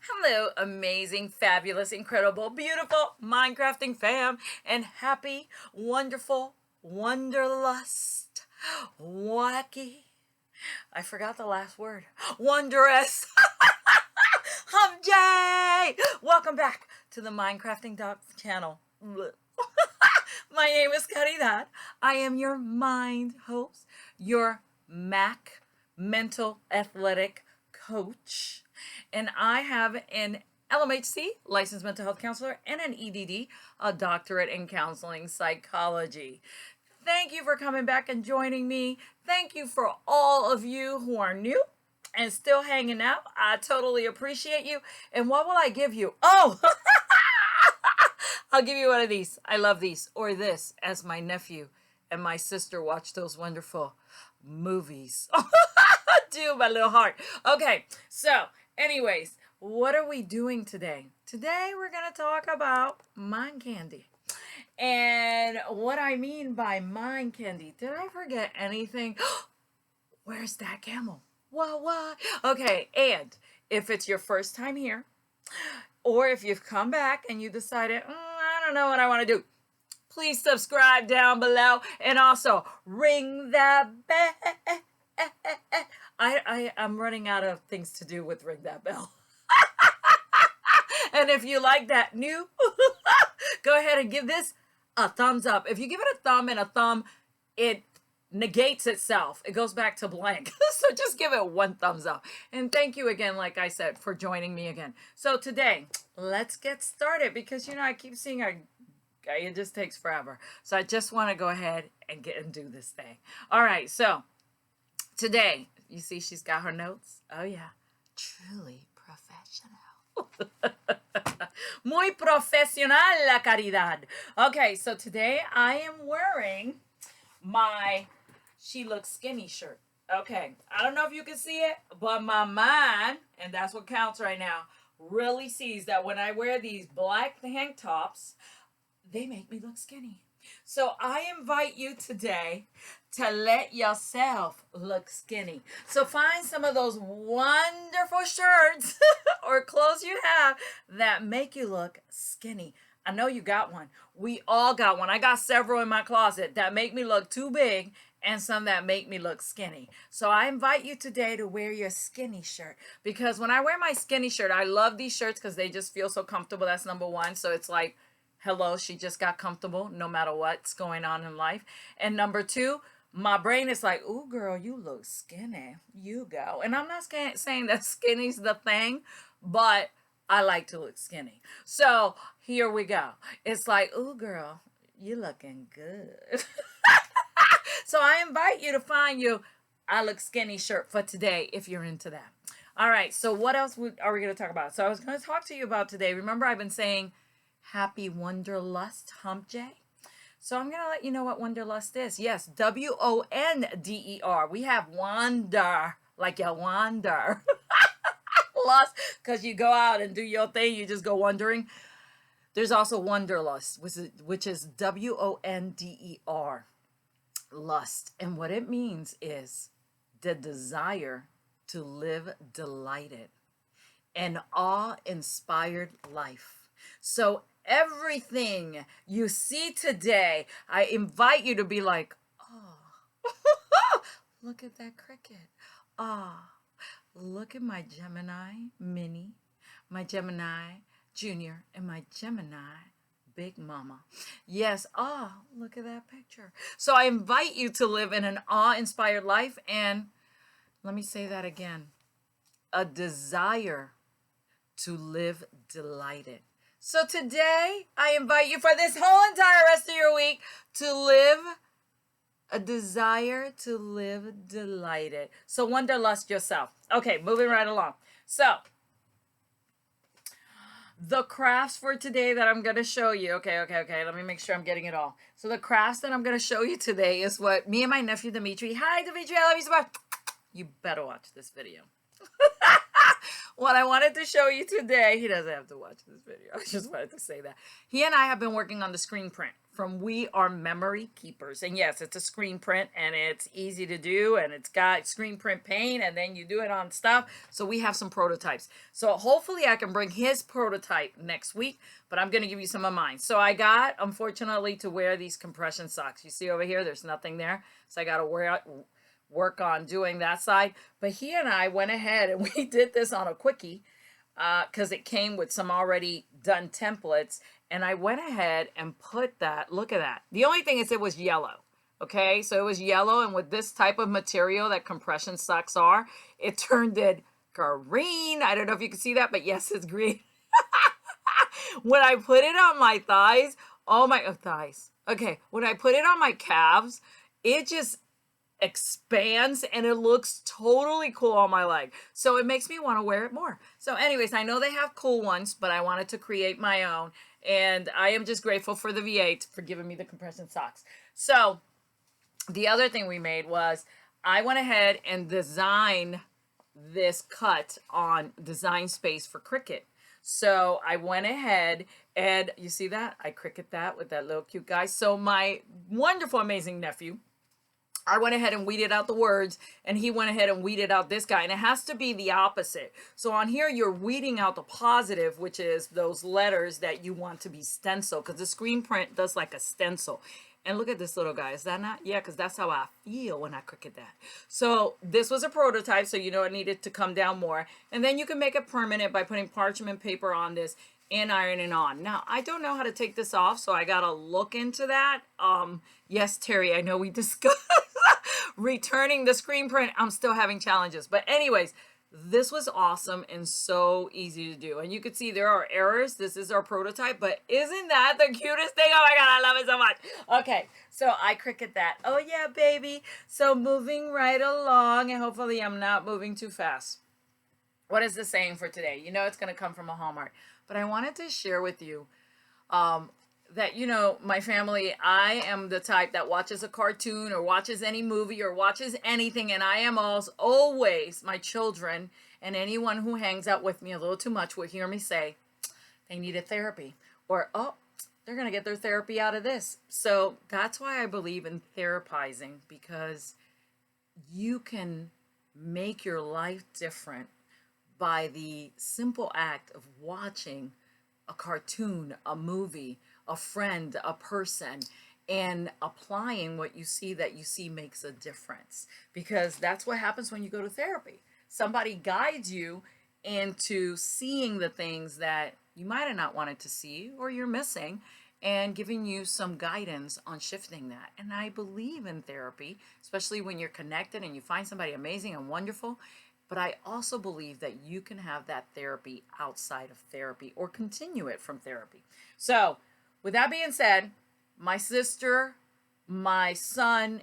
Hello, amazing, fabulous, incredible, beautiful, mind-crafting fam, and happy, wonderful, wanderlust, wacky, I forgot the last word, wondrous, Hum J! Welcome back to the Mindcrafting Doc channel. My name is Caridad. I am your mind host, your MAC, mental athletic coach, and I have an LMHC, licensed mental health counselor, and an EDD, a doctorate in counseling psychology. Thank you for coming back and joining me. Thank you for all of you who are new and still hanging out. I totally appreciate you. And what will I give you? Oh, I'll give you one of these. I love these. Or this, as my nephew and my sister watch those wonderful movies. Do my little heart. Okay, so anyways, what are we doing today? Today we're going to talk about mind candy. And what I mean by mind candy, did I forget anything? Where's that camel? What? Okay, and if it's your first time here, or if you've come back and you decided, I don't know what I want to do, please subscribe down below and also ring that bell. I'm running out of things to do with ring that bell. And if you like that new, go ahead and give this a thumbs up. If you give it a thumb and a thumb, it negates itself. It goes back to blank. So just give it one thumbs up. And thank you again, like I said, for joining me again. So today, let's get started because, I keep seeing it just takes forever. So I just want to go ahead and do this thing. All right. So today, you see she's got her notes. Oh, yeah. Truly professional. Muy profesional, la caridad. Okay, so today I am wearing my She Looks Skinny shirt. Okay, I don't know if you can see it, but my mind, and that's what counts right now, really sees that when I wear these black tank tops, they make me look skinny. So I invite you today to let yourself look skinny. So find some of those wonderful shirts or clothes you have that make you look skinny. I know you got one. We all got one. I got several in my closet that make me look too big and some that make me look skinny. So I invite you today to wear your skinny shirt because when I wear my skinny shirt, I love these shirts because they just feel so comfortable. That's number one. So it's like, hello, she just got comfortable no matter what's going on in life. And number two, my brain is like, ooh, girl, you look skinny. You go. And I'm not saying that skinny's the thing, but I like to look skinny. So here we go. It's like, ooh, girl, you looking good. So I invite you to find you I Look Skinny shirt for today if you're into that. All right. So what else are we going to talk about? So I was going to talk to you about today. Remember, I've been saying happy Wonderlust Hump Day. So I'm going to let you know what Wonderlust is. Yes, WONDER. We have wonder, like you wander. Lust, because you go out and do your thing. You just go wandering. There's also Wonderlust, which is WONDER. Lust. And what it means is the desire to live delighted, an awe-inspired life. So everything you see today, I invite you to be like, oh, look at that cricket. Ah, look at my Gemini mini, my Gemini junior, and my Gemini big mama. Yes, look at that picture. So I invite you to live in an awe-inspired life, and let me say that again, a desire to live delighted. So today, I invite you for this whole entire rest of your week to live a desire to live delighted. So wanderlust yourself. Okay, moving right along. So the crafts for today that I'm going to show you. Okay. Let me make sure I'm getting it all. So the crafts that I'm going to show you today is what me and my nephew, Dimitri. Hi, Dimitri. I love you so much. You better watch this video. What I wanted to show you today, he doesn't have to watch this video. I just wanted to say that. He and I have been working on the screen print from We Are Memory Keepers. And yes, it's a screen print and it's easy to do and it's got screen print paint and then you do it on stuff. So we have some prototypes. So hopefully I can bring his prototype next week, but I'm going to give you some of mine. So I got, unfortunately, to wear these compression socks. You see over here, there's nothing there. So I got to work on doing that side. But he and I went ahead and we did this on a quickie because it came with some already done templates. And I went ahead and put that, look at that. The only thing is it was yellow. Okay, so it was yellow, and with this type of material that compression socks are, it turned it green. I don't know if you can see that, but yes, it's green. When I put it on my thighs, thighs. Okay, when I put it on my calves, it just expands and it looks totally cool on my leg. So it makes me want to wear it more. So anyways, I know they have cool ones, but I wanted to create my own. And I am just grateful for the VA for giving me the compression socks. So the other thing we made was I went ahead and designed this cut on Design Space for Cricut. So I went ahead and you see that? I Cricut that with that little cute guy. So my wonderful, amazing nephew, I went ahead and weeded out the words, and he went ahead and weeded out this guy. And it has to be the opposite. So on here, you're weeding out the positive, which is those letters that you want to be stencil, because the screen print does like a stencil. And look at this little guy. Is that not? Yeah, because that's how I feel when I Cricut that. So this was a prototype, so you know it needed to come down more. And then you can make it permanent by putting parchment paper on this and ironing on. Now, I don't know how to take this off, so I got to look into that. Yes, Terry, I know we discussed returning the screen print. I'm still having challenges. But anyways, this was awesome and so easy to do. And you can see there are errors. This is our prototype, but isn't that the cutest thing? Oh my God, I love it so much. Okay, so I Cricut that. Oh yeah, baby. So moving right along, and hopefully I'm not moving too fast. What is the saying for today? You know it's going to come from a Hallmark. But I wanted to share with you that, you know, my family, I am the type that watches a cartoon or watches any movie or watches anything. And I am always, my children and anyone who hangs out with me a little too much will hear me say, they needed therapy. Or, oh, they're going to get their therapy out of this. So that's why I believe in therapizing, because you can make your life different by the simple act of watching a cartoon, a movie, a friend, a person, and applying what you see that you see makes a difference. Because that's what happens when you go to therapy. Somebody guides you into seeing the things that you might have not wanted to see or you're missing, and giving you some guidance on shifting that. And I believe in therapy, especially when you're connected and you find somebody amazing and wonderful. But I also believe that you can have that therapy outside of therapy or continue it from therapy. So with that being said, my sister, my son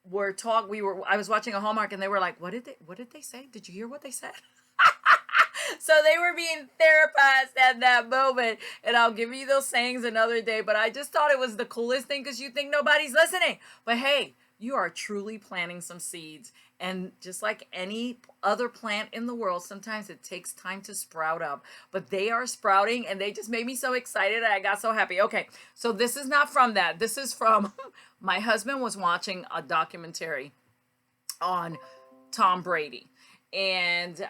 I was watching a Hallmark and they were like, what did they say? Did you hear what they said? So they were being therapized at that moment. And I'll give you those sayings another day. But I just thought it was the coolest thing because you think nobody's listening. But hey, you are truly planting some seeds. And just like any other plant in the world, sometimes it takes time to sprout up. But they are sprouting and they just made me so excited. I got so happy. Okay, so this is not from that. This is from my husband was watching a documentary on Tom Brady. And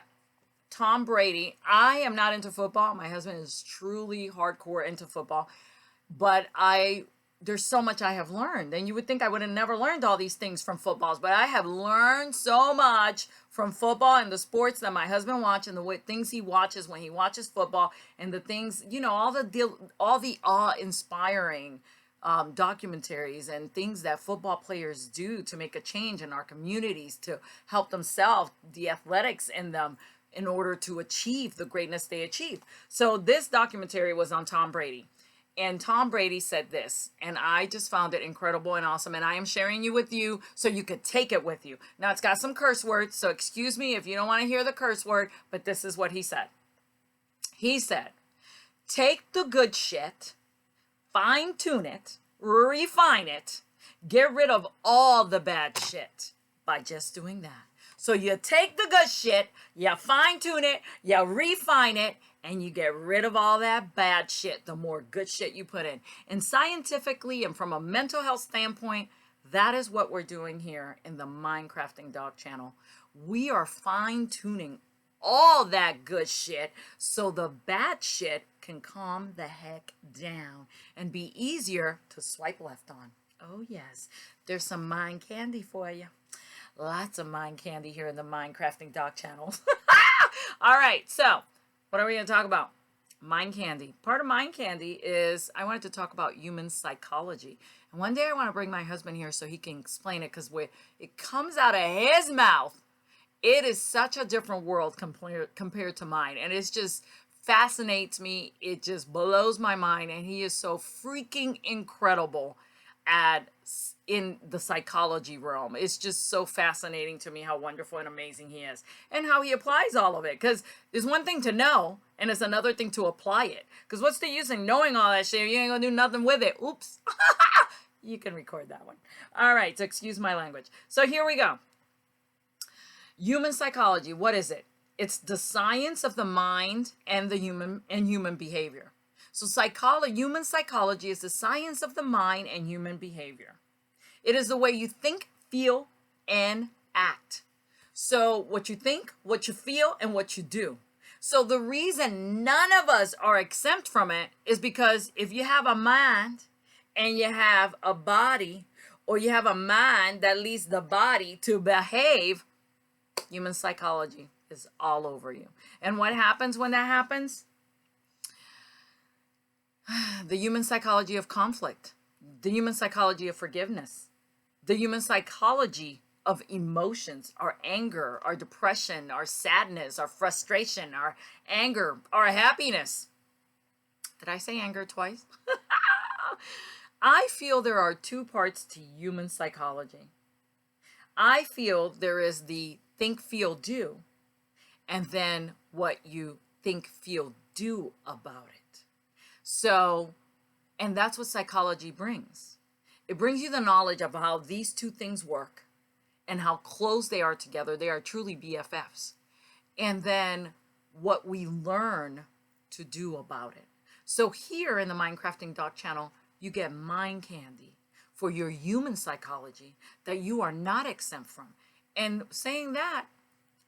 Tom Brady, I am not into football. My husband is truly hardcore into football. But there's so much I have learned. And you would think I would have never learned all these things from footballs, but I have learned so much from football and the sports that my husband watches and the things he watches when he watches football and the things, you know, all the awe-inspiring documentaries and things that football players do to make a change in our communities, to help themselves, the athletics in them, in order to achieve the greatness they achieve. So this documentary was on Tom Brady. And Tom Brady said this, and I just found it incredible and awesome, and I am sharing it with you so you could take it with you. Now, it's got some curse words, so excuse me if you don't want to hear the curse word, but this is what he said. He said, take the good shit, fine-tune it, refine it, get rid of all the bad shit by just doing that. So you take the good shit, you fine tune it, you refine it, and you get rid of all that bad shit the more good shit you put in. And scientifically and from a mental health standpoint, that is what we're doing here in the Mind Crafting Dog channel. We are fine tuning all that good shit so the bad shit can calm the heck down and be easier to swipe left on. Oh yes, there's some mind candy for you. Lots of mind candy here in the Mind Crafting Dog channel. All right, so what are we going to talk about? Mind candy. Part of mind candy is I wanted to talk about human psychology. And one day I want to bring my husband here so he can explain it, because it comes out of his mouth. It is such a different world compared to mine. And it just fascinates me. It just blows my mind. And he is so freaking incredible in the psychology realm. It's just so fascinating to me how wonderful and amazing he is and how he applies all of it. Because there's one thing to know and it's another thing to apply it. Because what's the use in knowing all that shit? You ain't gonna do nothing with it. Oops. You can record that one. All right, so excuse my language. So here we go. Human psychology, what is it? It's the science of the mind and the human behavior. So human psychology is the science of the mind and human behavior. It is the way you think, feel, and act. So what you think, what you feel, and what you do. So the reason none of us are exempt from it is because if you have a mind and you have a body, or you have a mind that leads the body to behave, human psychology is all over you. And what happens when that happens? The human psychology of conflict, the human psychology of forgiveness, the human psychology of emotions, our anger, our depression, our sadness, our frustration, our anger, our happiness. Did I say anger twice? I feel there are two parts to human psychology. I feel there is the think, feel, do, and then what you think, feel, do about it. So, and that's what psychology brings. It brings you the knowledge of how these two things work and how close they are together. They are truly BFFs. And then what we learn to do about it. So here in the Mind Crafting Dog channel, you get mind candy for your human psychology that you are not exempt from. And saying that,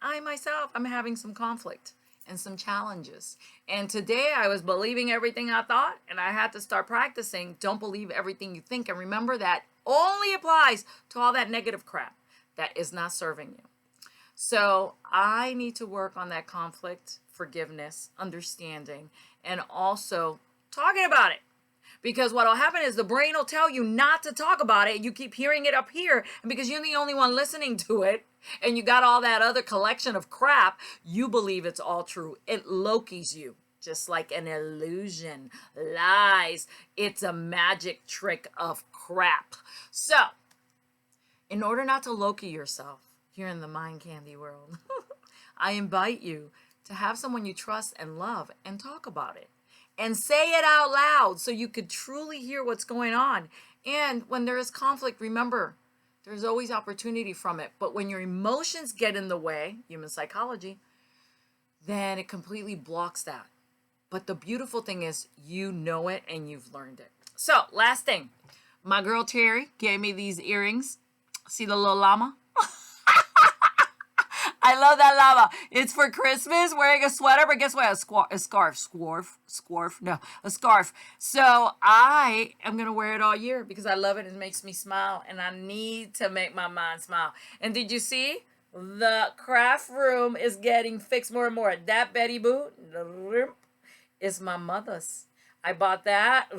I myself, I'm having some conflict and some challenges. And today I was believing everything I thought, and I had to start practicing don't believe everything you think. And remember that only applies to all that negative crap that is not serving you. So I need to work on that conflict, forgiveness, understanding, and also talking about it. Because what will happen is the brain will tell you not to talk about it. You keep hearing it up here. And because you're the only one listening to it, and you got all that other collection of crap, you believe it's all true. It Lokis you, just like an illusion. Lies. It's a magic trick of crap. So, in order not to Loki yourself here in the mind candy world, I invite you to have someone you trust and love and talk about it. And say it out loud so you could truly hear what's going on. And when there is conflict, remember, there's always opportunity from it. But when your emotions get in the way, human psychology, then it completely blocks that. But the beautiful thing is you know it and you've learned it. So last thing, my girl Terry gave me these earrings. See the little llama? I love that llama. It's for Christmas, wearing a sweater, but guess what? A scarf. A scarf. So I am going to wear it all year because I love it. It makes me smile, and I need to make my mind smile. And did you see? The craft room is getting fixed more and more. That Betty Boo is my mother's. I bought that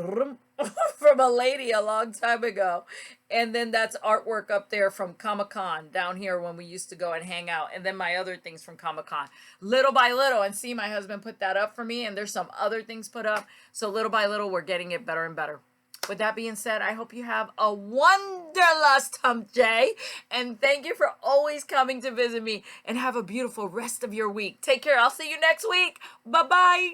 from a lady a long time ago. And then that's artwork up there from Comic-Con down here when we used to go and hang out. And then my other things from Comic-Con. Little by little. And see, my husband put that up for me. And there's some other things put up. So little by little, we're getting it better and better. With that being said, I hope you have a wonderlust hump day. And thank you for always coming to visit me. And have a beautiful rest of your week. Take care. I'll see you next week. Bye-bye.